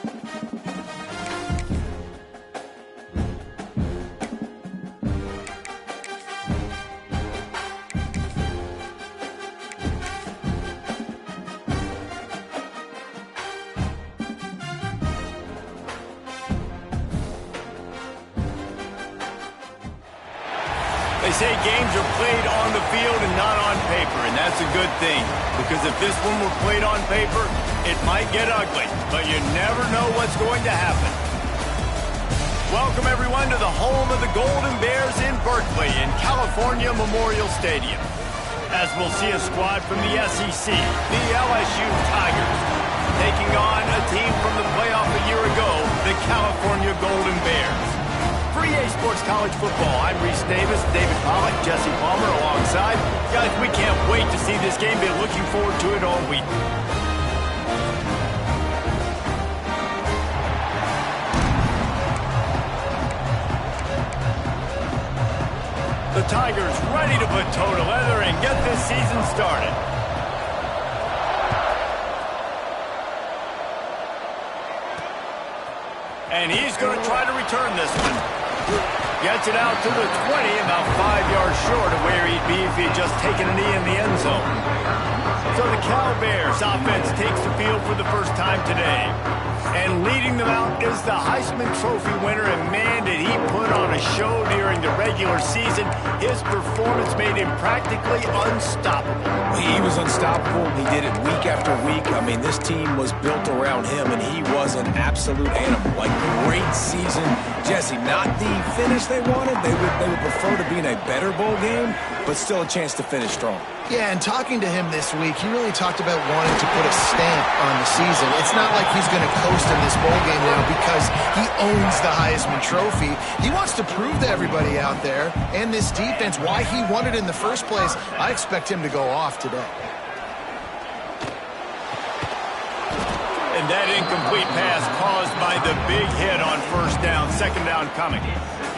They say games are played on the field and not on paper, and that's a good thing. Because if this one were played on paper, it might get ugly, but you never know what's going to happen. Welcome, everyone, to the home of the Golden Bears in Berkeley in California Memorial Stadium. As we'll see a squad from the SEC, the LSU Tigers, taking on a team from the playoff a year ago, the California Golden Bears. For EA Sports College Football, I'm Reese Davis, David Pollack, Jesse Palmer alongside. Guys, we can't wait to see this game. Been looking forward to it all week. The Tigers ready to put toe to leather and get this season started. And he's going to try to return this one. Gets it out to the 20, about 5 yards short of where he'd be if he had just taken a knee in the end zone. So the Cal Bears offense takes the field for the first time today. And leading them out is the Heisman Trophy winner, and man, did he put on a show during the regular season. His performance made him practically unstoppable. He was unstoppable. He did it week after week. I mean, this team was built around him, and he was an absolute animal. Like, great season. Jesse, not the finish they wanted. They would prefer to be in a better bowl game, but still a chance to finish strong. Yeah, and talking to him this week, he really talked about wanting to put a stamp on the season. It's not like he's going to coast in this bowl game now because he owns the Heisman Trophy. He wants to prove to everybody out there and this defense why he won it in the first place. I expect him to go off today. And that incomplete pass caused by the big hit on first down, second down coming.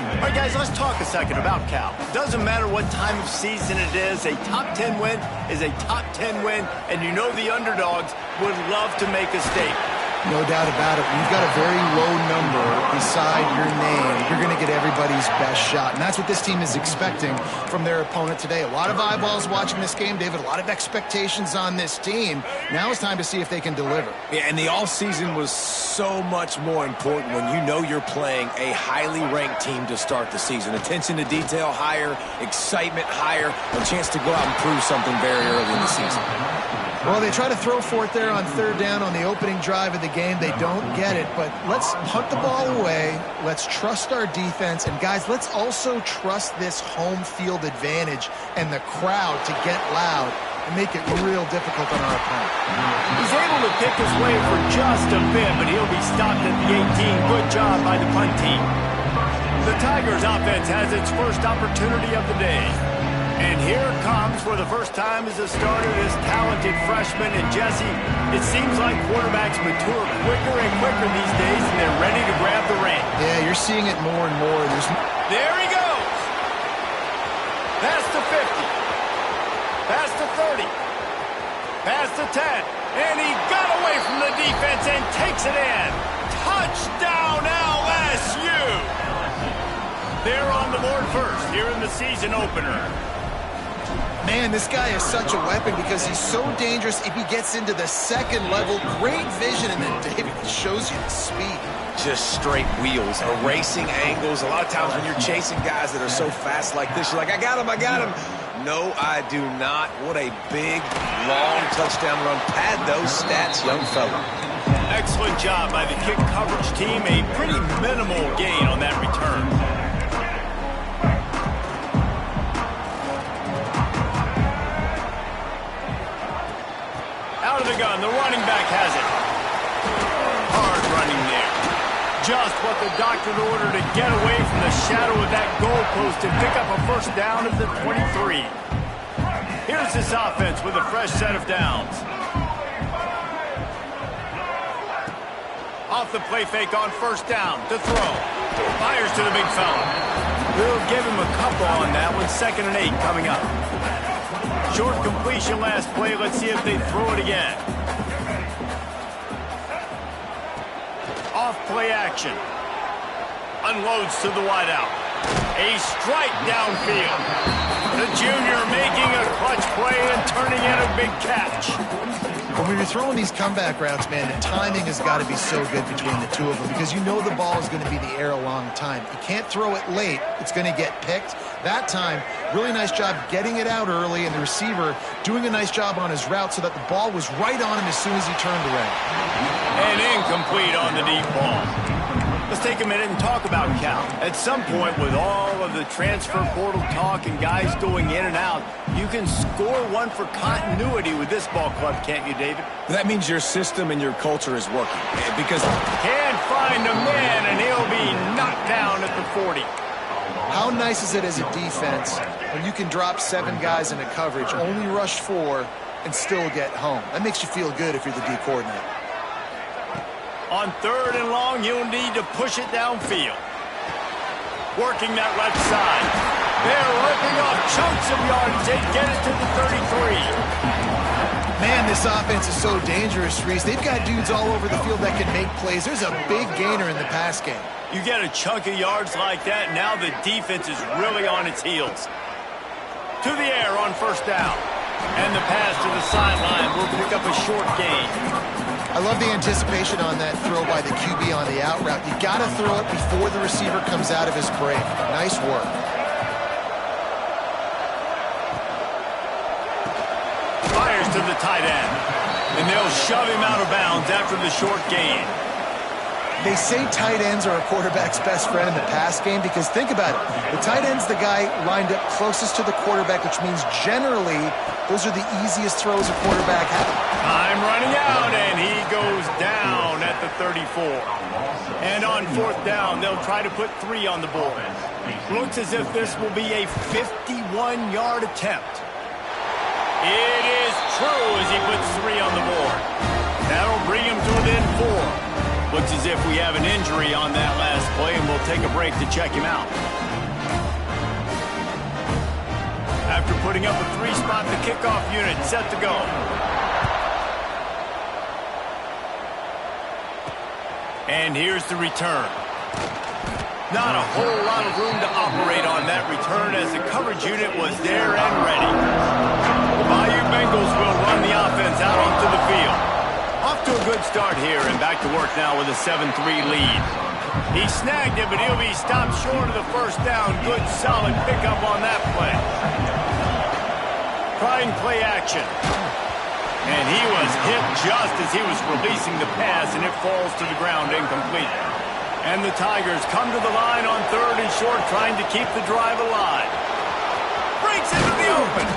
All right, guys, let's talk a second about Cal. Doesn't matter what time of season it is, a top 10 win is a top 10 win, and you know the underdogs would love to make a statement. No doubt about it. When you've got a very low number beside your name, you're going to get everybody's best shot. And that's what this team is expecting from their opponent today. A lot of eyeballs watching this game, David. A lot of expectations on this team. Now it's time to see if they can deliver. Yeah, and the all-season was so much more important when you know you're playing a highly ranked team to start the season. Attention to detail higher, excitement higher, a chance to go out and prove something very early in the season. Well, they try to throw for it there on third down on the opening drive of the game. They don't get it, but let's punt the ball away. Let's trust our defense. And, guys, let's also trust this home field advantage and the crowd to get loud and make it real difficult on our opponent. He's able to pick his way for just a bit, but he'll be stopped at the 18. Good job by the punt team. The Tigers offense has its first opportunity of the day. And here comes, for the first time as a starter, this talented freshman. And, Jesse, it seems like quarterbacks mature quicker and quicker these days, and they're ready to grab the reins. Yeah, you're seeing it more and more. There he goes. Pass to 50. Pass to 30. Pass to 10. And he got away from the defense and takes it in. Touchdown, LSU. They're on the board first here in the season opener. Man, this guy is such a weapon because he's so dangerous if he gets into the second level. Great vision, and then David shows you the speed. Just straight wheels, erasing angles. A lot of times when you're chasing guys that are so fast like this, you're like, I got him, I got him. No, I do not. What a big, long touchdown run. Pad those stats, young fella. Excellent job by the kick coverage team. A pretty minimal gain on that return. Out of the gun, the running back has it. Hard running there. Just what the doctor ordered to get away from the shadow of that goalpost and pick up a first down at the 23. Here's this offense with a fresh set of downs. Off the play fake on first down to throw. Fires to the big fella. We'll give him a couple on that one. 2nd and 8 coming up. Short completion last play. Let's see if they throw it again. play action. Unloads to the wideout. A strike downfield. The junior making a clutch play and turning in a big catch. When you're throwing these comeback routes, man, the timing has got to be so good between the two of them because you know the ball is going to be in the air a long time. You can't throw it late. It's going to get picked. That time, really nice job getting it out early, and the receiver doing a nice job on his route so that the ball was right on him as soon as he turned around. And incomplete on the deep ball. Let's take a minute and talk about Cal. At some point, with all of the transfer portal talk and guys going in and out, you can score one for continuity with this ball club, can't you, David? That means your system and your culture is working. Because can't find a man, and he'll be knocked down at the 40. How nice is it as a defense when you can drop 7 guys into coverage, only rush 4, and still get home? That makes you feel good if you're the D coordinator. On 3rd and long, you'll need to push it downfield. Working that left side. They're ripping off chunks of yardage. They get it to the 33. Man, this offense is so dangerous, Reese. They've got dudes all over the field that can make plays. There's a big gainer in the pass game. You get a chunk of yards like that, now the defense is really on its heels. To the air on 1st down. And the pass to the sideline will pick up a short gain. I love the anticipation on that throw by the QB on the out route. You got to throw it before the receiver comes out of his break. Nice work. Fires to the tight end. And they'll shove him out of bounds after the short gain. They say tight ends are a quarterback's best friend in the pass game because think about it. The tight end's the guy lined up closest to the quarterback, which means generally those are the easiest throws a quarterback has. Time running out, and he goes down at the 34. And on 4th down, they'll try to put 3 on the board. Looks as if this will be a 51-yard attempt. It is true as he puts 3 on the board. That'll bring him to within 4. Looks as if we have an injury on that last play, and we'll take a break to check him out. After putting up a 3-spot, the kickoff unit set to go. And here's the return. Not a whole lot of room to operate on that return as the coverage unit was there and ready. The Bayou Bengals will run the offense out onto the field. Off to a good start here and back to work now with a 7-3 lead. He snagged it, but he'll be stopped short of the 1st down. Good, solid pickup on that play. Trying play action. And he was hit just as he was releasing the pass, and it falls to the ground incomplete. And the Tigers come to the line on 3rd and short, trying to keep the drive alive. Breaks into the open.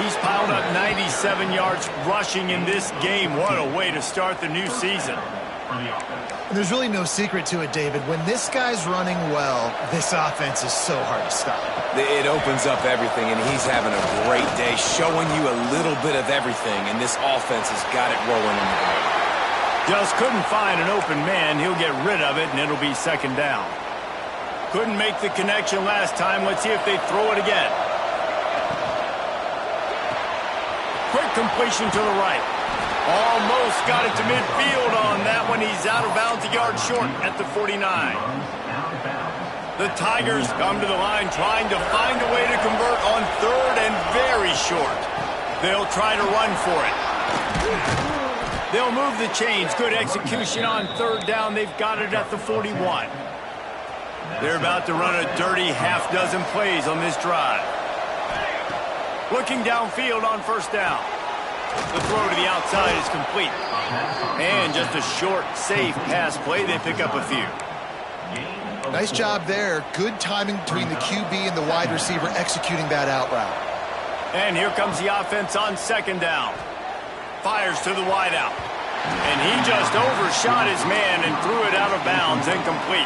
He's piled up 97 yards rushing in this game. What a way to start the new season. There's really no secret to it, David. When this guy's running well, this offense is so hard to stop. it opens up everything, and he's having a great day, showing you a little bit of everything, and this offense has got it rolling in the game. Just couldn't find an open man. He'll get rid of it, and it'll be 2nd down. Couldn't make the connection last time. Let's see if they throw it again. Quick completion to the right. Almost got it to midfield on that one. He's out of bounds a yard short at the 49. The Tigers come to the line trying to find a way to convert on 3rd and very short. They'll try to run for it. They'll move the chains. Good execution on 3rd down. They've got it at the 41. They're about to run a dirty half-dozen plays on this drive. Looking downfield on 1st down. The throw to the outside is complete. And just a short, safe pass play. They pick up a few. Nice job there. Good timing between the QB and the wide receiver executing that out route. And here comes the offense on 2nd down. Fires to the wideout. And he just overshot his man and threw it out of bounds, incomplete.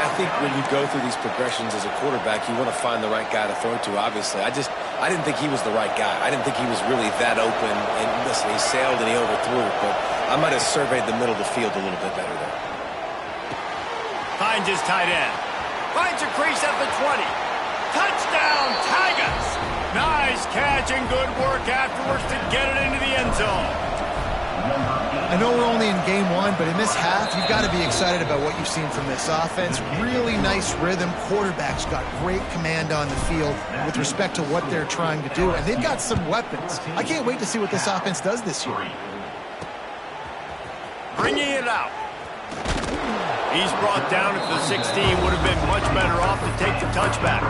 I think when you go through these progressions as a quarterback, you want to find the right guy to throw to, obviously. I didn't think he was the right guy. I didn't think he was really that open. And listen, he sailed and he overthrew it, but I might have surveyed the middle of the field a little bit better there. Finds his tight end. Finds a crease at the 20. Touchdown, Tigers! Nice catch and good work afterwards to get it into the end zone. I know we're only in game one, but in this half, you've got to be excited about what you've seen from this offense. Really nice rhythm. Quarterback's got great command on the field with respect to what they're trying to do, and they've got some weapons. I can't wait to see what this offense does this year. Bringing it out. He's brought down at the 16. Would have been much better off to take the touchback.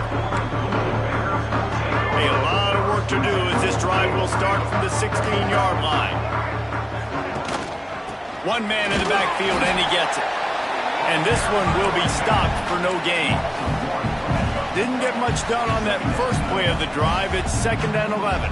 A lot of work to do as this drive will start from the 16-yard line. One man in the backfield, and he gets it. And this one will be stopped for no gain. Didn't get much done on that first play of the drive. It's 2nd and 11.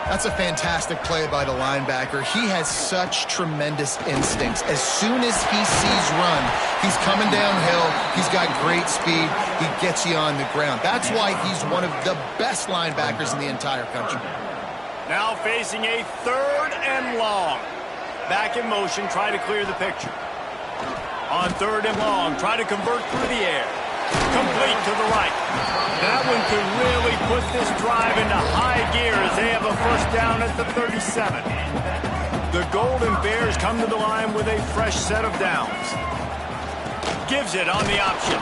That's a fantastic play by the linebacker. He has such tremendous instincts. As soon as he sees run, he's coming downhill. He's got great speed. He gets you on the ground. That's why he's one of the best linebackers in the entire country. Now facing a 3rd and long. Back in motion, try to clear the picture. On 3rd and long, try to convert through the air. Complete to the right. That one could really put this drive into high gear as they have a first down at the 37. The Golden Bears come to the line with a fresh set of downs. Gives it on the option.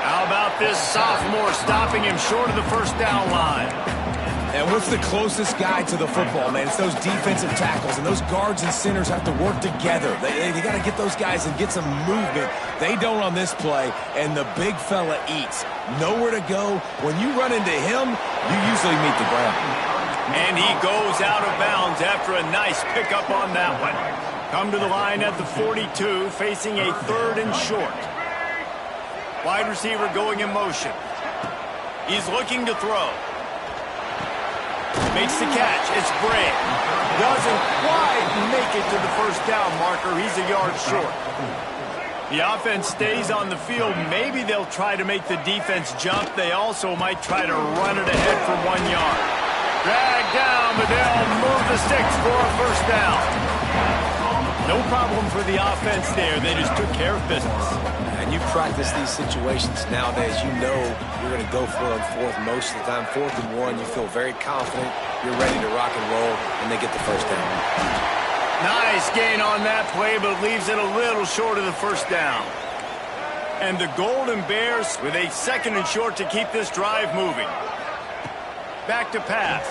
How about this sophomore stopping him short of the first down line? And what's the closest guy to the football, man? It's those defensive tackles, and those guards and centers have to work together. They got to get those guys and get some movement. They don't on this play, and the big fella eats. Nowhere to go. When you run into him, you usually meet the ground. And he goes out of bounds after a nice pickup on that one. Come to the line at the 42, facing a 3rd and short. Wide receiver going in motion. He's looking to throw. Makes the catch. It's Bray. Doesn't quite make it to the first down marker. He's a yard short. The offense stays on the field. Maybe they'll try to make the defense jump. They also might try to run it ahead for 1 yard. Dragged down, but they'll move the sticks for a first down. No problem for the offense there. They just took care of business. And you practice these situations nowadays. You know you're going to go for it on 4th most of the time. 4th and 1, you feel very confident. You're ready to rock and roll, and they get the first down. Nice gain on that play, but leaves it a little short of the first down. And the Golden Bears with a 2nd and short to keep this drive moving. Back to pass.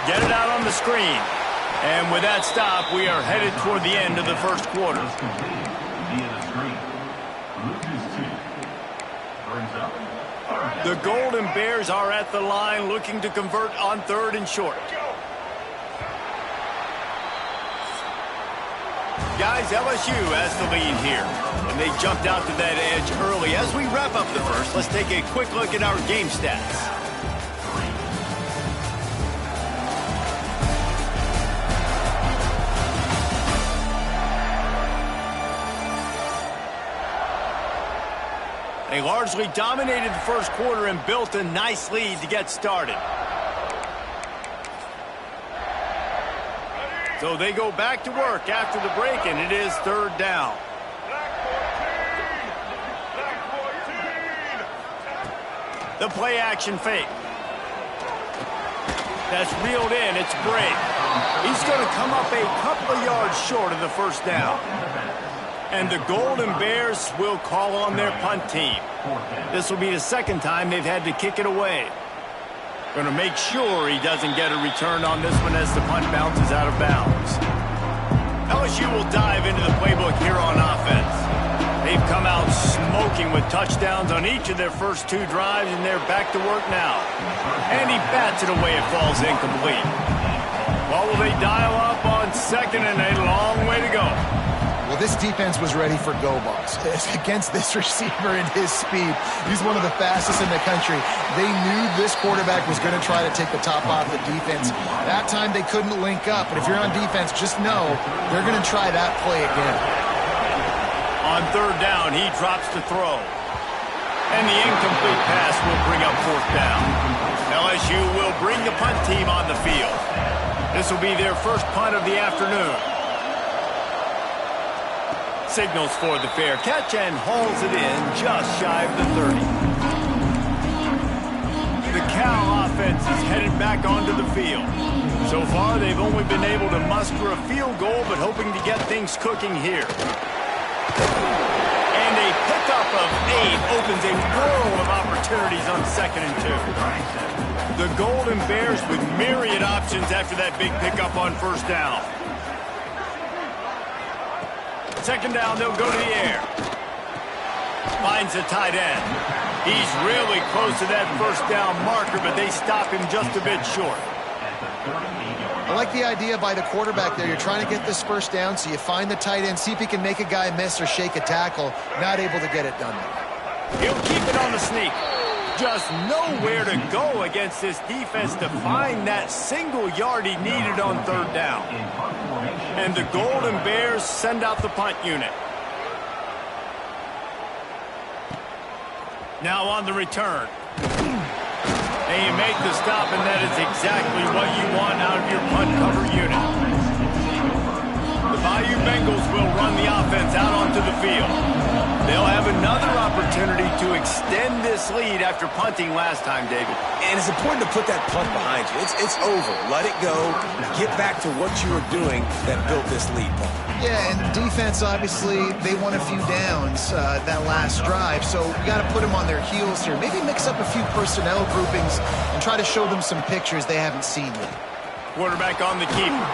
Get it out on the screen. And with that stop, we are headed toward the end of the first quarter. The Golden Bears are at the line looking to convert on 3rd and short. Guys, LSU has the lead here, and they jumped out to that edge early. As we wrap up the first, let's take a quick look at our game stats. They largely dominated the first quarter and built a nice lead to get started. So they go back to work after the break, and it is 3rd down. The play action fake. That's reeled in. It's Bray. He's going to come up a couple of yards short of the first down. And the Golden Bears will call on their punt team. This will be the 2nd time they've had to kick it away. Going to make sure he doesn't get a return on this one as the punt bounces out of bounds. LSU will dive into the playbook here on offense. They've come out smoking with touchdowns on each of their first 2 drives, and they're back to work now. And he bats it away. It falls incomplete. Well, will they dial up on 2nd and a long way to go? Well, this defense was ready for go balls. Against this receiver and his speed, he's one of the fastest in the country. They knew this quarterback was going to try to take the top off the defense. That time they couldn't link up, but if you're on defense, just know they're going to try that play again. On 3rd down, he drops to throw. And the incomplete pass will bring up 4th down. LSU will bring the punt team on the field. This will be their first punt of the afternoon. Signals for the fair catch and hauls it in just shy of the 30. The Cal offense is headed back onto the field. So far, they've only been able to muster a field goal, but hoping to get things cooking here. And a pickup of 8 opens a world of opportunities on 2nd and 2. The Golden Bears with myriad options after that big pickup on 1st down. 2nd down, they'll go to the air. Finds the tight end. He's really close to that 1st down marker, but they stop him just a bit short. I like the idea by the quarterback there. You're trying to get this 1st down, so you find the tight end, see if he can make a guy miss or shake a tackle. Not able to get it done. He'll keep it on the sneak. Just nowhere to go against this defense to find that single yard he needed on 3rd down. And the Golden Bears send out the punt unit. Now on the return. And you make the stop, and that is exactly what you want out of your punt cover unit. The Bayou Bengals will run the offense out onto the field. They'll have another opportunity to extend this lead after punting last time, David. And it's important to put that punt behind you. It's over. Let it go. Get back to what you were doing that built this lead, Paul. Yeah, and defense, obviously, they won a few downs that last drive, so you got to put them on their heels here. Maybe mix up a few personnel groupings and try to show them some pictures they haven't seen yet. Quarterback on the keeper.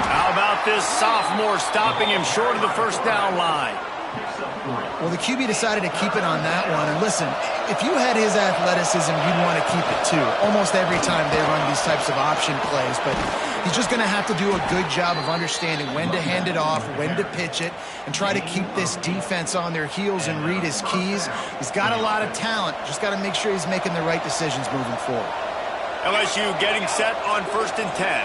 How about this sophomore stopping him short of the 1st down line? Well, the QB decided to keep it on that one. And listen, if you had his athleticism, you'd want to keep it too. Almost every time they run these types of option plays. But he's just going to have to do a good job of understanding when to hand it off, when to pitch it, and try to keep this defense on their heels and read his keys. He's got a lot of talent. Just got to make sure he's making the right decisions moving forward. LSU getting set on 1st and 10.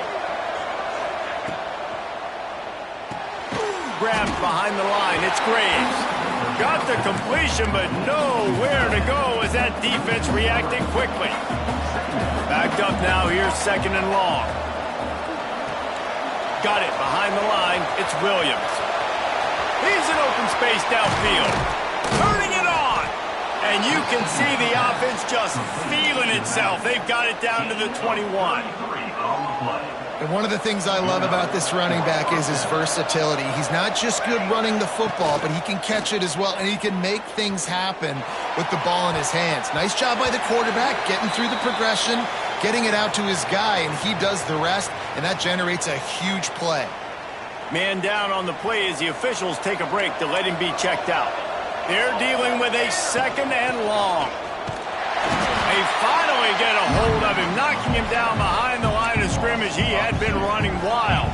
Grabbed behind the line. It's Graves. Got the completion, but nowhere to go as that defense reacted quickly. Backed up now. Here's 2nd and long. Got it behind the line. It's Williams. He's in open space downfield. Turning it on. And you can see the offense just feeling itself. They've got it down to the 21. And one of the things I love about this running back is his versatility. He's not just good running the football, but he can catch it as well, and he can make things happen with the ball in his hands. Nice job by the quarterback, getting through the progression, getting it out to his guy, and he does the rest, and that generates a huge play. Man down on the play as the officials take a break to let him be checked out. They're dealing with a 2nd and long. They finally get a hold of him, knocking him down behind the line of scrimmage. He had been running wild.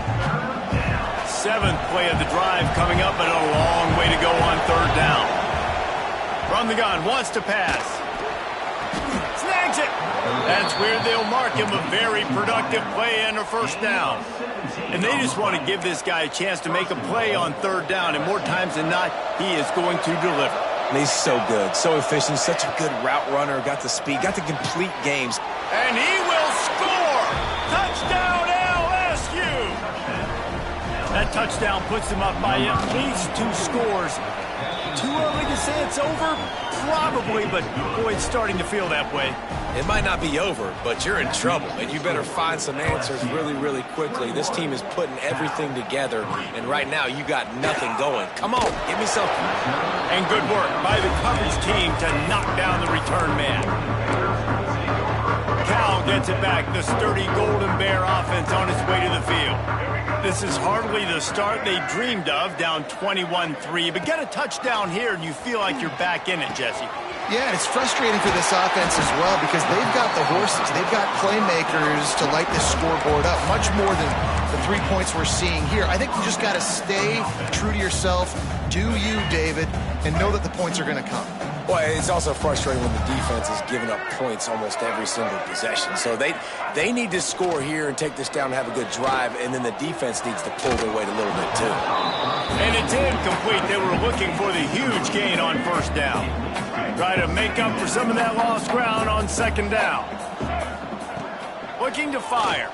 7th play of the drive coming up, but a long way to go on 3rd down. From the gun, wants to pass. Snags it. That's where they'll mark him a very productive play and a 1st down. And they just want to give this guy a chance to make a play on 3rd down, and more times than not, he is going to deliver. And he's so good, so efficient, such a good route runner, got the speed, got the complete games. And he will score! Touchdown, LSU! That touchdown puts them up by at least 2 scores. Too early to say it's over? Probably, but boy, it's starting to feel that way. It might not be over, but you're in trouble, and you better find some answers really, really quickly. This team is putting everything together, and right now you got nothing going. Come on, give me something. And good work by the coverage team to knock down the return man. Cal gets it back, the sturdy Golden Bear offense on its way to the field. This is hardly the start they dreamed of, down 21-3, but get a touchdown here and you feel like you're back in it, Jesse. Yeah, and it's frustrating for this offense as well because they've got the horses. They've got playmakers to light this scoreboard up, much more than the 3 points we're seeing here. I think you just got to stay true to yourself, do you, David, and know that the points are going to come. Well, it's also frustrating when the defense is giving up points almost every single possession. So they need to score here and take this down and have a good drive, and then the defense needs to pull their weight a little bit too. And it's incomplete. They were looking for the huge gain on 1st down. Try to make up for some of that lost ground on 2nd down. Looking to fire.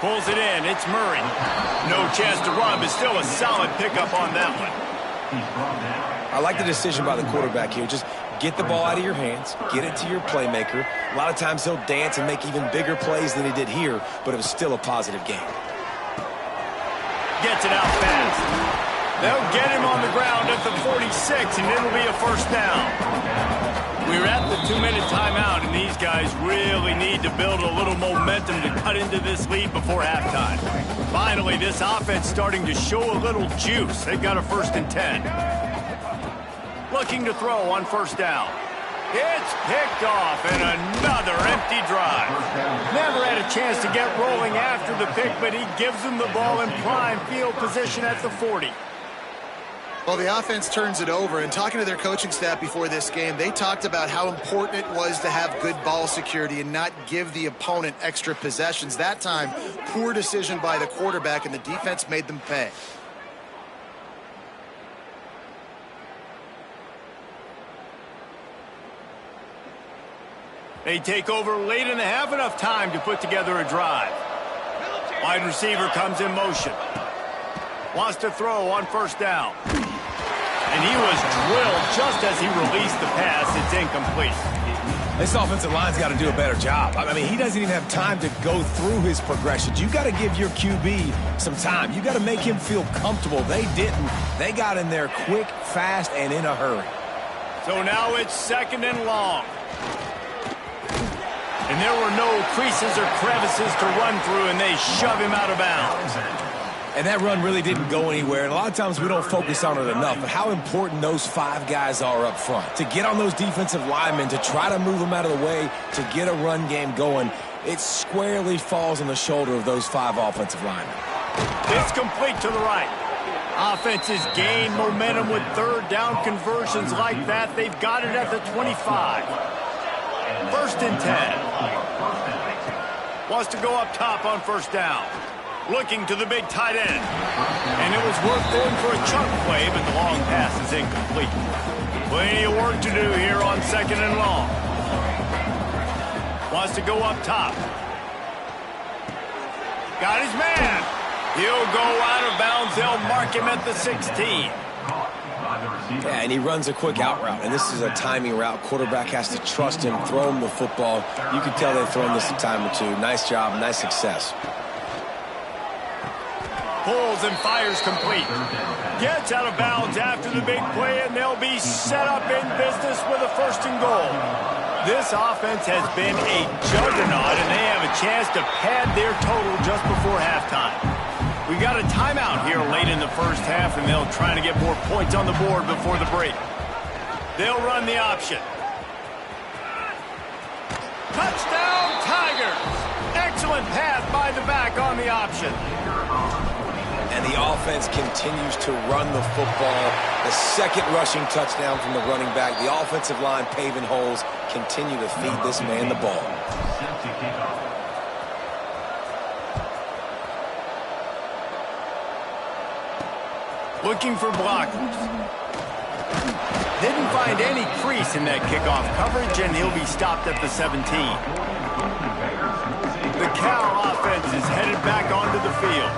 Pulls it in. It's Murray. No chance to run, but still a solid pickup on that one. I like the decision by the quarterback here. Just Get the ball out of your hands. Get it to your playmaker. A lot of times he'll dance and make even bigger plays than he did here, but it was still a positive game. Gets it out fast. They'll get him on the ground at the 46, and it'll be a first down. We're at the 2-minute timeout, and these guys really need to build a little momentum to cut into this lead before halftime. Finally, this offense starting to show a little juice. They've got a 1st and 10. Looking to throw on first down. It's picked off, and another empty drive. Never had a chance to get rolling after the pick, but he gives them the ball in prime field position at the 40. Well, the offense turns it over, and talking to their coaching staff before this game, they talked about how important it was to have good ball security and not give the opponent extra possessions. That time, poor decision by the quarterback, and the defense made them pay. They take over late in the half, enough time to put together a drive. Wide receiver comes in motion. Wants to throw on first down. And he was drilled just as he released the pass. It's incomplete. This offensive line's got to do a better job. I mean, he doesn't even have time to go through his progressions. You got to give your QB some time. You got to make him feel comfortable. They didn't. They got in there quick, fast, and in a hurry. So now it's 2nd and long. And there were no creases or crevices to run through, and they shove him out of bounds. And that run really didn't go anywhere. And a lot of times we don't focus on it enough, but how important those 5 guys are up front. To get on those defensive linemen, to try to move them out of the way, to get a run game going, it squarely falls on the shoulder of those 5 offensive linemen. It's complete to the right. Offenses gain momentum with 3rd down conversions like that. They've got it at the 25. 1st and 10. Wants to go up top on first down. Looking to the big tight end. And it was worth going for a chunk play, but the long pass is incomplete. Plenty of work to do here on 2nd and long. Wants to go up top. Got his man. He'll go out of bounds. They'll mark him at the 16. Yeah, and he runs a quick out route, and this is a timing route. Quarterback has to trust him, throw him the football. You can tell they've thrown this a time or two. Nice job, nice success. Pulls and fires complete. Gets out of bounds after the big play, and they'll be set up in business with a 1st and goal. This offense has been a juggernaut, and they have a chance to pad their total just before halftime. We got a timeout here late in the first half, and they'll try to get more points on the board before the break. They'll run the option. Touchdown, Tigers! Excellent pass by the back on the option. And the offense continues to run the football. The 2nd rushing touchdown from the running back. The offensive line paving holes. Continue to feed this man the ball. Looking for blockers. Didn't find any crease in that kickoff coverage, and he'll be stopped at the 17. The Cal offense is headed back onto the field.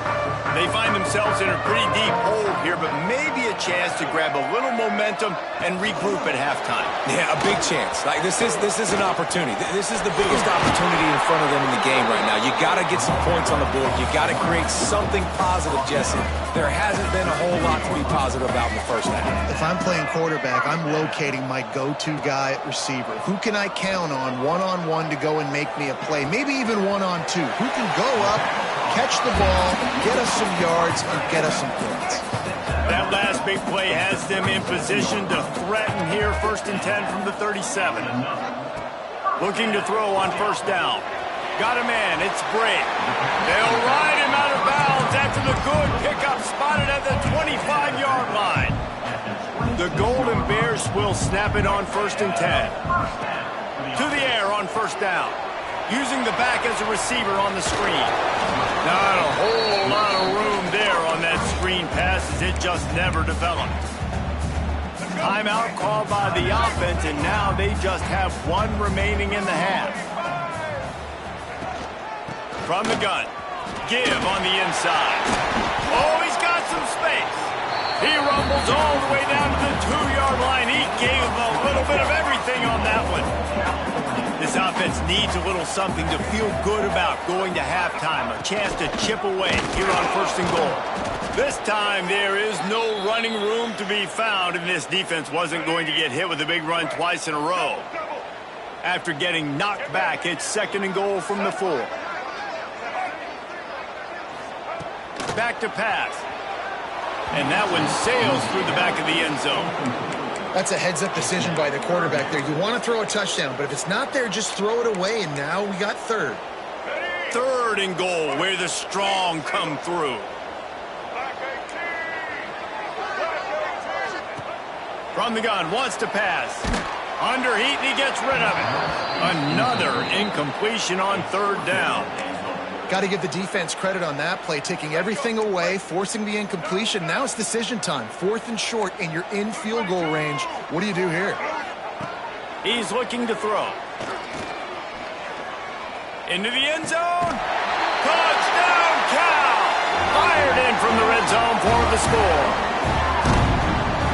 They find themselves in a pretty deep hole here, but maybe a chance to grab a little momentum and regroup at halftime. Yeah, a big chance. Like this is an opportunity. This is the biggest opportunity in front of them in the game right now. You got to get some points on the board. You got to create something positive, Jesse. There hasn't been a whole lot to be positive about in the first half. If I'm playing quarterback, I'm locating my go-to guy at receiver. Who can I count on one-on-one to go and make me a play? Maybe even one-on-two. Who can go up, catch the ball, get us some yards, and get us some points. That last big play has them in position to threaten here. 1st and 10 from the 37. Looking to throw on first down. Got a man. It's Brake. They'll ride him out of bounds after the good pickup spotted at the 25-yard line. The Golden Bears will snap it on 1st and 10. To the air on first down. Using the back as a receiver on the screen. Not a whole lot of room there on that screen pass as it just never developed. Timeout called by the offense, and now they just have 1 remaining in the half. From the gun. Give on the inside. Oh, he's got some space. He runs scrambles all the way down to the 2-yard line. He gave a little bit of everything on that one. This offense needs a little something to feel good about going to halftime. A chance to chip away here on 1st and goal. This time there is no running room to be found, and this defense wasn't going to get hit with a big run twice in a row. After getting knocked back, it's 2nd and goal from the 4. Back to pass. And that one sails through the back of the end zone. That's a heads-up decision by the quarterback there. You want to throw a touchdown, but if it's not there, just throw it away, and now we got 3rd. 3rd and goal, where the strong come through. From the gun, wants to pass. Under heat, and he gets rid of it. Another incompletion on 3rd down. Got to give the defense credit on that play, taking everything away, forcing the incompletion. Now it's decision time. 4th and short, and you're in field goal range. What do you do here? He's looking to throw. Into the end zone. Touchdown, Cal! Fired in from the red zone for the score.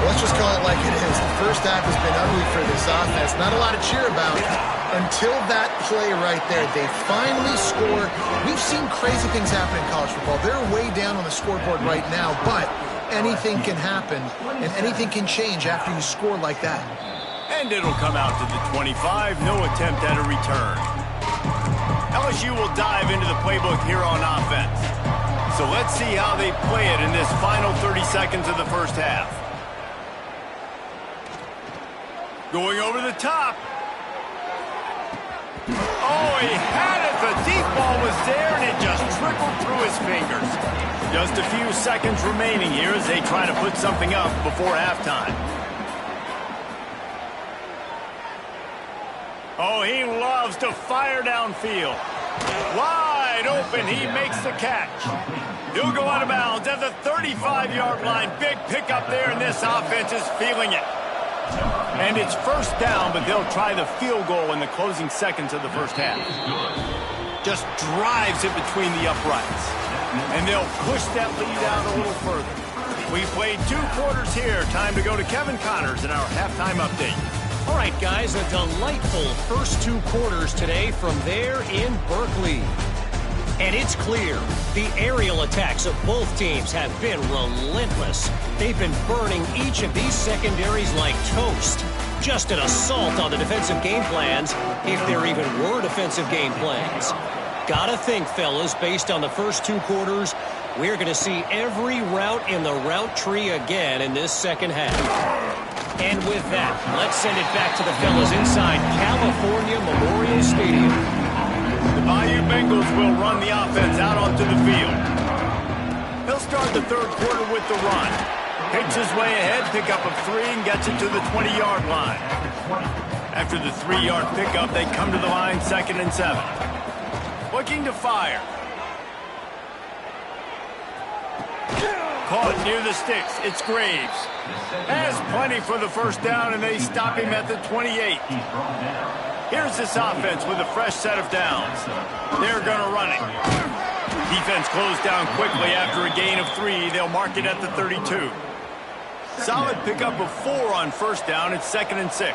Let's just call it like it is. The first half has been ugly for this offense. Not a lot to cheer about until that play right there. They finally score. We've seen crazy things happen in college football. They're way down on the scoreboard right now, but anything can happen, and anything can change after you score like that. And it'll come out to the 25. No attempt at a return. LSU will dive into the playbook here on offense. So let's see how they play it in this final 30 seconds of the first half. Going over the top. Oh, he had it. The deep ball was there, and it just trickled through his fingers. Just a few seconds remaining here as they try to put something up before halftime. Oh, he loves to fire downfield. Wide open, he makes the catch. He'll go out of bounds at the 35-yard line. Big pickup there, and this offense is feeling it. And it's 1st down, but they'll try the field goal in the closing seconds of the first half. Just drives it between the uprights. And they'll push that lead out a little further. We played 2 quarters here. Time to go to Kevin Connors in our halftime update. All right, guys, a delightful first 2 quarters today from there in Berkeley. And it's clear, the aerial attacks of both teams have been relentless. They've been burning each of these secondaries like toast. Just an assault on the defensive game plans, if there even were defensive game plans. Gotta think, fellas, based on the first 2 quarters, we're going to see every route in the route tree again in this second half. And with that, let's send it back to the fellas inside California Memorial Stadium. The Bayou Bengals will run the offense out onto the field. He'll start the 3rd quarter with the run. Picks his way ahead, pick up of 3, and gets it to the 20-yard line. After the 3-yard pickup, they come to the line 2nd and 7. Looking to fire. Caught near the sticks. It's Graves. Has plenty for the 1st down, and they stop him at the 28. Here's this offense with a fresh set of downs. They're going to run it. Defense closed down quickly after a gain of 3. They'll mark it at the 32. Solid pickup of 4 on 1st down. It's 2nd and 6.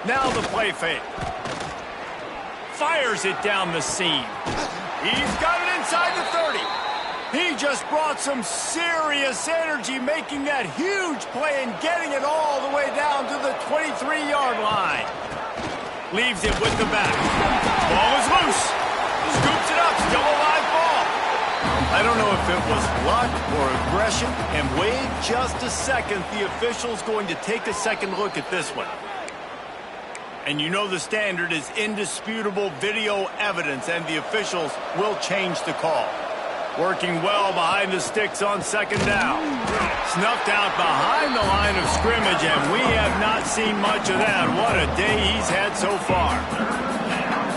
Now the play fake. Fires it down the seam. He's got it inside the 30. He just brought some serious energy making that huge play and getting it all the way down to the 23-yard line. Leaves it with the back. Ball is loose. Scoops it up. Still a live ball. I don't know if it was luck or aggression. And wait just a second. The official's going to take a second look at this one. And you know the standard is indisputable video evidence, and the officials will change the call. Working well behind the sticks on 2nd down. Snuffed out behind the line of scrimmage, and we have not seen much of that. What a day he's had so far.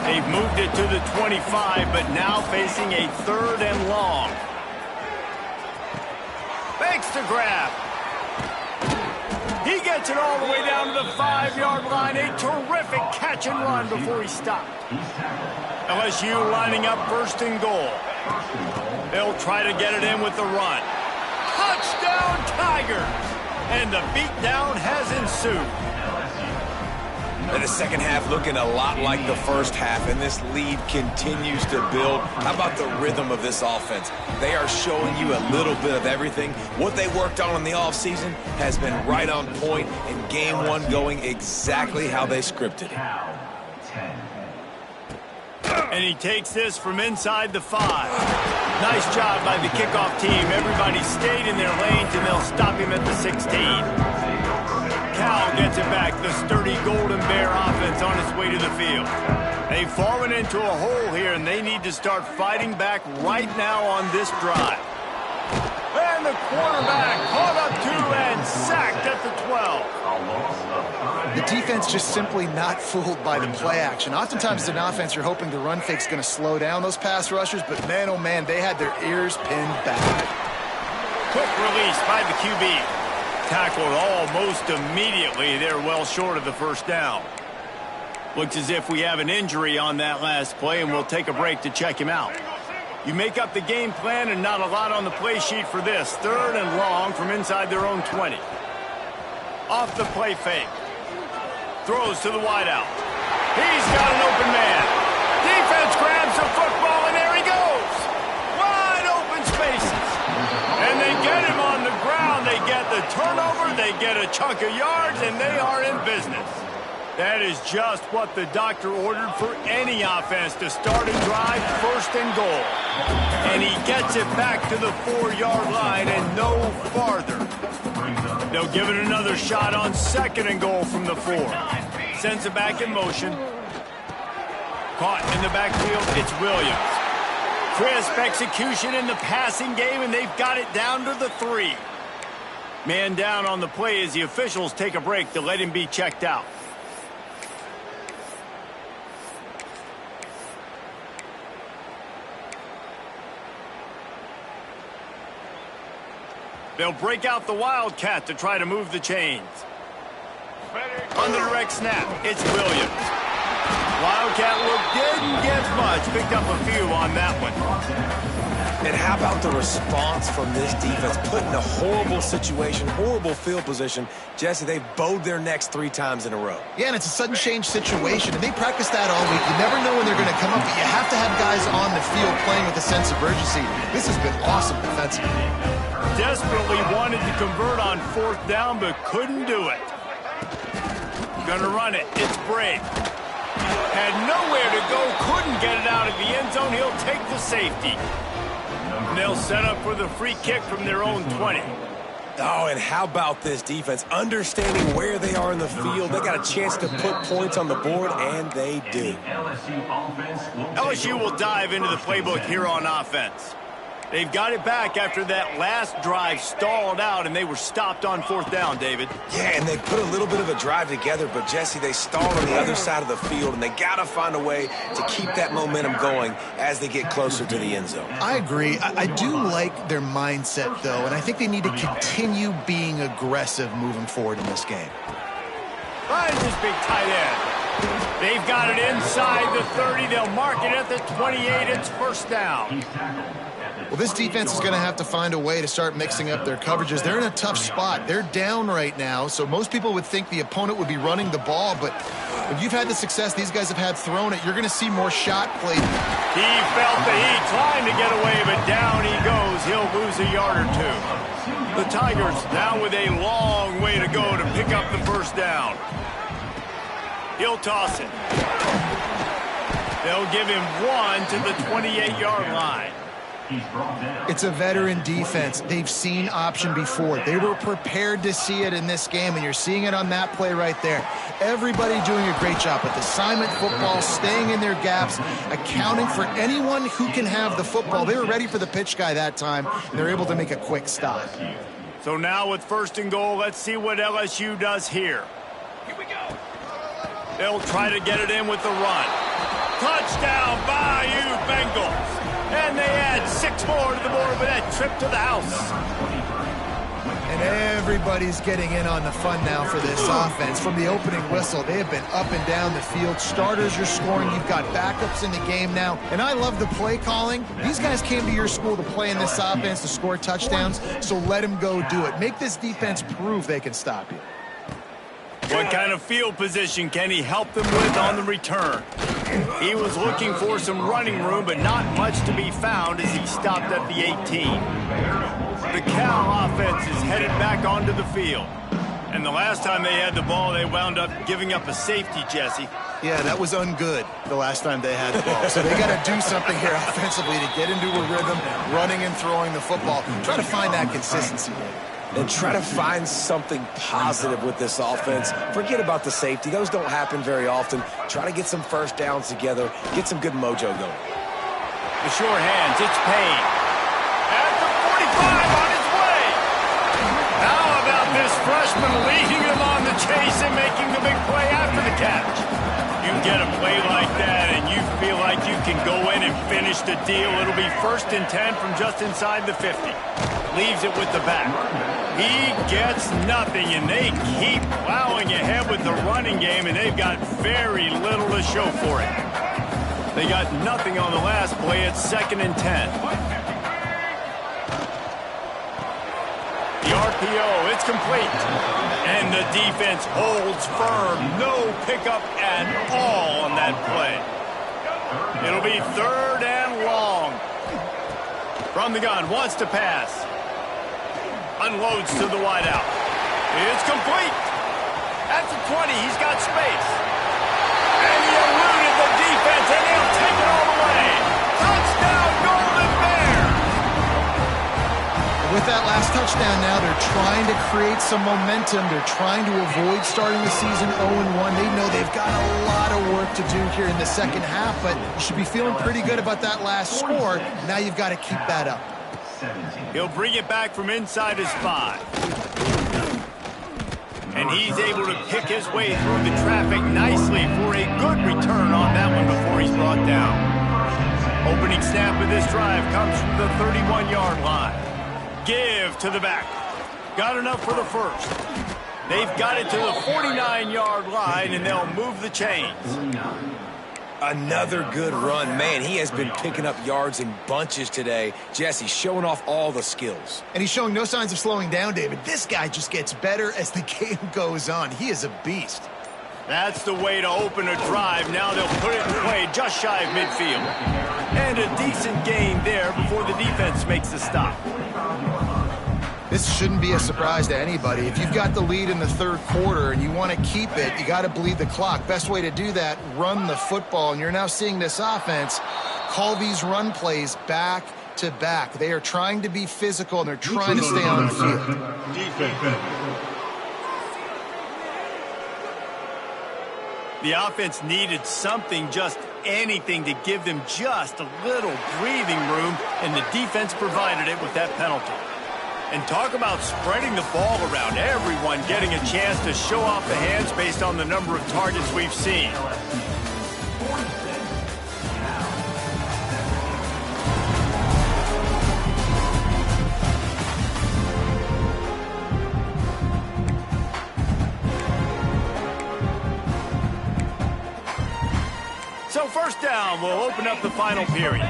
They've moved it to the 25, but now facing a 3rd and long. Makes the grab. He gets it all the way down to the 5-yard line. A terrific catch and run before he stopped. LSU lining up 1st and goal. They'll try to get it in with the run. Touchdown, Tigers! And the beatdown has ensued. And the second half looking a lot like the first half, and this lead continues to build. How about the rhythm of this offense? They are showing you a little bit of everything. What they worked on in the offseason has been right on point, and game one going exactly how they scripted it. And he takes this from inside the 5. Nice job by the kickoff team. Everybody stayed in their lanes, and they'll stop him at the 16. Cal gets it back, the sturdy Golden Bear offense on its way to the field. They've fallen into a hole here, and they need to start fighting back right now on this drive. And the quarterback caught up to and sacked at the 12. The defense just simply not fooled by the play action. Oftentimes as an offense, you're hoping the run fake's going to slow down those pass rushers, but man, oh man, they had their ears pinned back. Quick release by the QB. Tackled almost immediately. They're well short of the first down. Looks as if we have an injury on that last play, and we'll take a break to check him out. You make up the game plan and not a lot on the play sheet for this. 3rd and long from inside their own 20. Off the play fake. Throws to the wideout. He's got an open man. Defense grabs the football, and there he goes. Wide open spaces. And they get him on the ground. They get the turnover. They get a chunk of yards, and they are in business. That is just what the doctor ordered for any offense to start and drive 1st and goal. And he gets it back to the 4-yard line and no farther. They'll give it another shot on 2nd and goal from the 4. Sends it back in motion. Caught in the backfield, it's Williams. Crisp execution in the passing game, and they've got it down to the 3. Man down on the play as the officials take a break to let him be checked out. They'll break out the Wildcat to try to move the chains. On the direct snap, it's Williams. Wildcat look didn't get much. Picked up a few on that one. And how about the response from this defense? Put in a horrible situation, horrible field position. Jesse, they've bowed their necks 3 times in a row. Yeah, and it's a sudden change situation, and they practice that all week. You never know when they're going to come up, but you have to have guys on the field playing with a sense of urgency. This has been awesome defensively. Desperately wanted to convert on 4th down, but couldn't do it. Gonna run it. It's Brave. Had nowhere to go, couldn't get it out of the end zone. He'll take the safety. And they'll set up for the free kick from their own 20. Oh, and how about this defense? Understanding where they are in the field. They got a chance to put points on the board, and they do. LSU will dive into the playbook here on offense. They've got it back after that last drive stalled out, and they were stopped on 4th down, David. Yeah, and they put a little bit of a drive together, but, Jesse, they stalled on the other side of the field, and they got to find a way to keep that momentum going as they get closer to the end zone. I agree. I do like their mindset, though, and I think they need to continue being aggressive moving forward in this game. Finds this big tight end. They've got it inside the 30. They'll mark it at the 28. It's 1st down. Well, this defense is going to have to find a way to start mixing up their coverages. They're in a tough spot. They're down right now, so most people would think the opponent would be running the ball, but if you've had the success these guys have had throwing it, you're going to see more shot play. He felt the heat, trying to get away, but down he goes. He'll lose a yard or 2. The Tigers now with a long way to go to pick up the 1st down. He'll toss it. They'll give him 1 to the 28-yard line. It's a veteran defense. They've seen option before. They were prepared to see it in this game, and you're seeing it on that play right there. Everybody doing a great job with assignment football, staying in their gaps, accounting for anyone who can have the football. They were ready for the pitch guy that time, and they're able to make a quick stop. So now with 1st and goal, let's see what LSU does here. Here we go. They'll try to get it in with the run. Touchdown, Bayou Bengals. And they add 6 more to the board with that trip to the house. And everybody's getting in on the fun now for this offense. From the opening whistle, they have been up and down the field. Starters are scoring. You've got backups in the game now. And I love the play calling. These guys came to your school to play in this offense to score touchdowns, so let them go do it. Make this defense prove they can stop you. What kind of field position can he help them with on the return? He was looking for some running room, but not much to be found as he stopped at the 18. The Cal offense is headed back onto the field. And the last time they had the ball, they wound up giving up a safety, Jesse. Yeah, that was ungood the last time they had the ball. So they got to do something here offensively to get into a rhythm, running and throwing the football. Try to find that consistency. And try to find something positive with this offense. Forget about the safety. Those don't happen very often. Try to get some first downs together. Get some good mojo going. The short hands, it's Payne. At the 45 on his way. How about this freshman leading him on the chase and making the big play after the catch? You get a play like that and you feel like you can go in and finish the deal. It'll be 1st and 10 from just inside the 50. Leaves it with the back. He gets nothing, and they keep plowing ahead with the running game, and they've got very little to show for it. They got nothing on the last play. It's 2nd and 10. The RPO, it's complete. And the defense holds firm. No pickup at all on that play. It'll be 3rd and long. From the gun, wants to pass. Unloads to the wideout. It's complete. At the 20, he's got space. And he eluded the defense, and he'll take it all the way. Touchdown, Golden Bear! With that last touchdown now, they're trying to create some momentum. They're trying to avoid starting the season 0-1. They know they've got a lot of work to do here in the second half, but you should be feeling pretty good about that last score. Now you've got to keep that up. He'll bring it back from inside his 5. And he's able to pick his way through the traffic nicely for a good return on that one before he's brought down. Opening snap of this drive comes from the 31-yard line. Give to the back. Got enough for the first. They've got it to the 49-yard line, and they'll move the chains. Another good run. Man, he has been picking up yards in bunches today. Jesse showing off all the skills. And he's showing no signs of slowing down, David. This guy just gets better as the game goes on. He is a beast. That's the way to open a drive. Now they'll put it in play just shy of midfield. And a decent gain there before the defense makes the stop. This shouldn't be a surprise to anybody. If you've got the lead in the 3rd quarter and you want to keep it, you got to bleed the clock. Best way to do that, run the football. And you're now seeing this offense call these run plays back to back. They are trying to be physical, and they're trying to stay on the field. The offense needed something, just anything, to give them just a little breathing room, and the defense provided it with that penalty. And talk about spreading the ball around. Everyone getting a chance to show off the hands based on the number of targets we've seen. So 1st down, we'll open up the final period.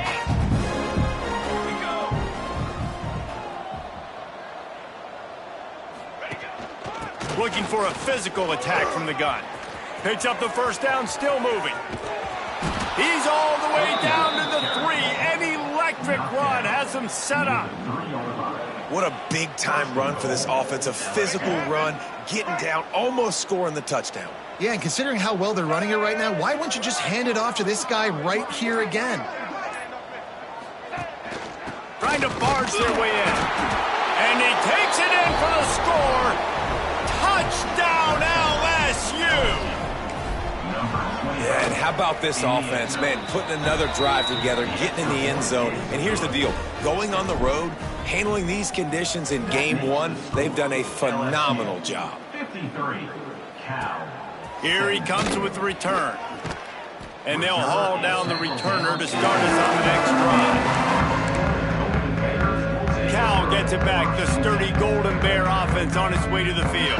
Looking for a physical attack from the gun. Picks up the 1st down, still moving. He's all the way down to the 3. An electric run has him set up. What a big-time run for this offense. A physical run, getting down, almost scoring the touchdown. Yeah, and considering how well they're running it right now, why wouldn't you just hand it off to this guy right here again? Trying to barge their way in. And he takes it in for the score. Touchdown, LSU! Yeah, and how about this offense, man, putting another drive together, getting in the end zone. And here's the deal. Going on the road, handling these conditions in game 1, they've done a phenomenal job. Here he comes with the return. And they'll haul down the returner to start us on the next drive. Cal now gets it back. The sturdy Golden Bear offense on its way to the field.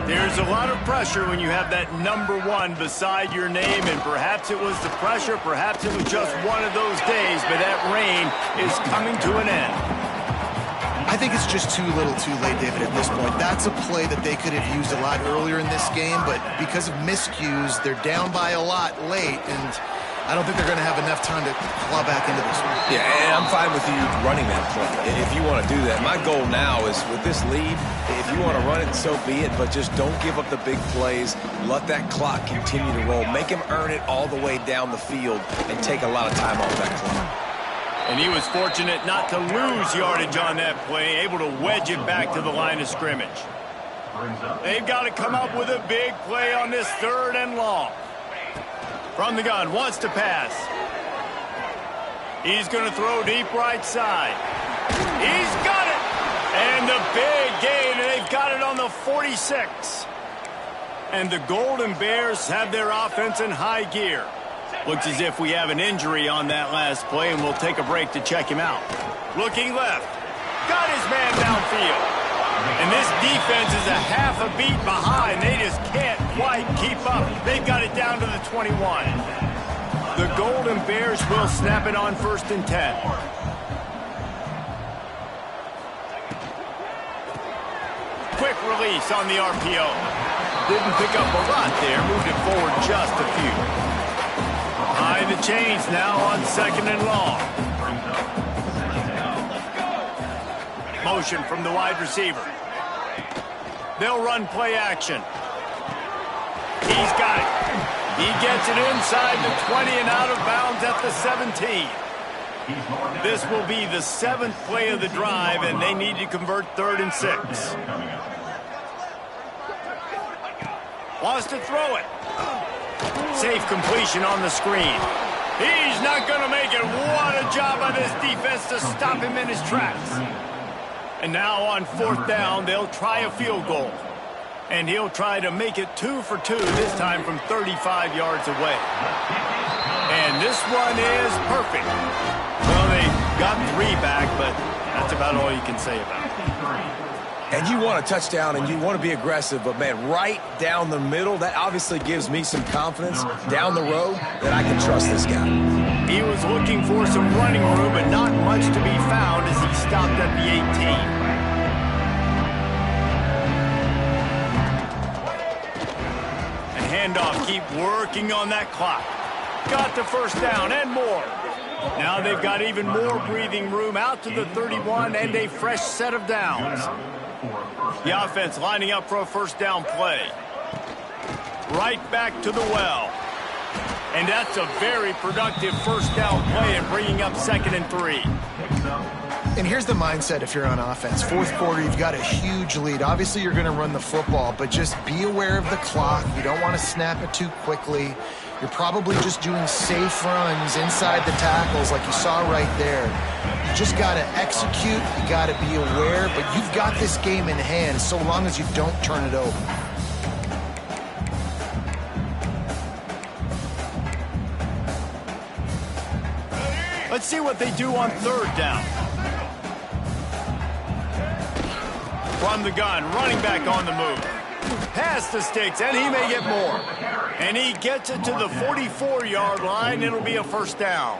There's a lot of pressure when you have that number 1 beside your name, and perhaps it was the pressure, perhaps it was just one of those days, but that reign is coming to an end. I think it's just too little too late, David, at this point. That's a play that they could have used a lot earlier in this game, but because of miscues, they're down by a lot late, and I don't think they're going to have enough time to claw back into this one. Yeah, and I'm fine with you running that play if you want to do that. My goal now is with this lead, if you want to run it, so be it, but just don't give up the big plays. Let that clock continue to roll. Make him earn it all the way down the field and take a lot of time off that clock. And he was fortunate not to lose yardage on that play, able to wedge it back to the line of scrimmage. They've got to come up with a big play on this 3rd and long. From the gun, wants to pass. He's going to throw deep right side. He's got it! And the big gain, and they've got it on the 46. And the Golden Bears have their offense in high gear. Looks as if we have an injury on that last play, and we'll take a break to check him out. Looking left. Got his man downfield. And this defense is a half a beat behind. They just can't quite keep up. They've got it down to the 21. The Golden Bears will snap it on 1st and 10. Quick release on the RPO. Didn't pick up a lot there. Moved it forward just a few. Behind the chains now on 2nd and long. Motion from the wide receiver. They'll run play action. He's got it. He gets it inside the 20 and out of bounds at the 17. This will be the 7th play of the drive, and they need to convert 3rd and 6. Wants to throw it. Safe completion on the screen. He's not going to make it. What a job by this defense to stop him in his tracks. And now on 4th down, they'll try a field goal. And he'll try to make it 2 for 2, this time from 35 yards away. And this one is perfect. Well, they got 3 back, but that's about all you can say about it. And you want a touchdown and you want to be aggressive, but, man, right down the middle, that obviously gives me some confidence down the road that I can trust this guy. He was looking for some running room, but not much to be found as he stopped at the 18. And handoff, keep working on that clock. Got the 1st down and more. Now they've got even more breathing room out to the 31 and a fresh set of downs. The offense lining up for a 1st down play. Right back to the well. And that's a very productive 1st down play and bringing up 2nd and 3. And here's the mindset if you're on offense. 4th quarter, you've got a huge lead. Obviously, you're going to run the football, but just be aware of the clock. You don't want to snap it too quickly. You're probably just doing safe runs inside the tackles like you saw right there. You just got to execute. You got to be aware, but you've got this game in hand so long as you don't turn it over. Let's see what they do on 3rd down. From the gun, running back on the move. Past the sticks, and he may get more. And he gets it to the 44-yard line. It'll be a 1st down.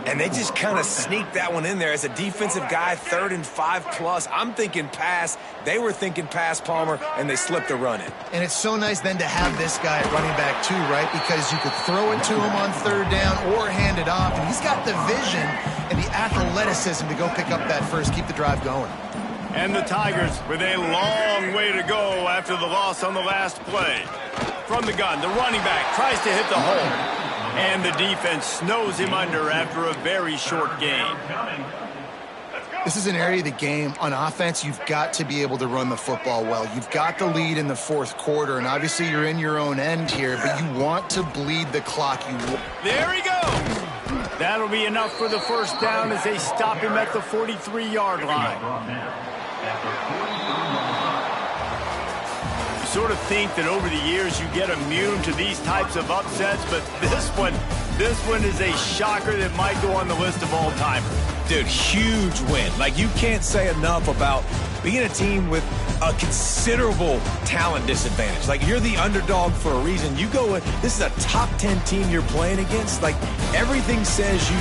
And they just kind of sneaked that one in there as a defensive guy, 3rd and 5+. I'm thinking pass. They were thinking pass, Palmer, and they slipped the run in. And it's so nice then to have this guy at running back too, right? Because you could throw it to him on 3rd down or hand it off. And he's got the vision and the athleticism to go pick up that first, keep the drive going. And the Tigers with a long way to go after the loss on the last play. From the gun, the running back tries to hit the hole. And the defense snows him under after a very short gain. This is an area of the game on offense you've got to be able to run the football well. You've got the lead in the 4th quarter, and obviously you're in your own end here, but you want to bleed the clock. There he goes. That'll be enough for the 1st down as they stop him at the 43-yard line. You sort of think that over the years you get immune to these types of upsets, but this one this one is a shocker that might go on the list of all-timers. Dude, huge win. Like, you can't say enough about being a team with a considerable talent disadvantage. Like, you're the underdog for a reason. You go with, this is a top 10 team you're playing against. Like, everything says you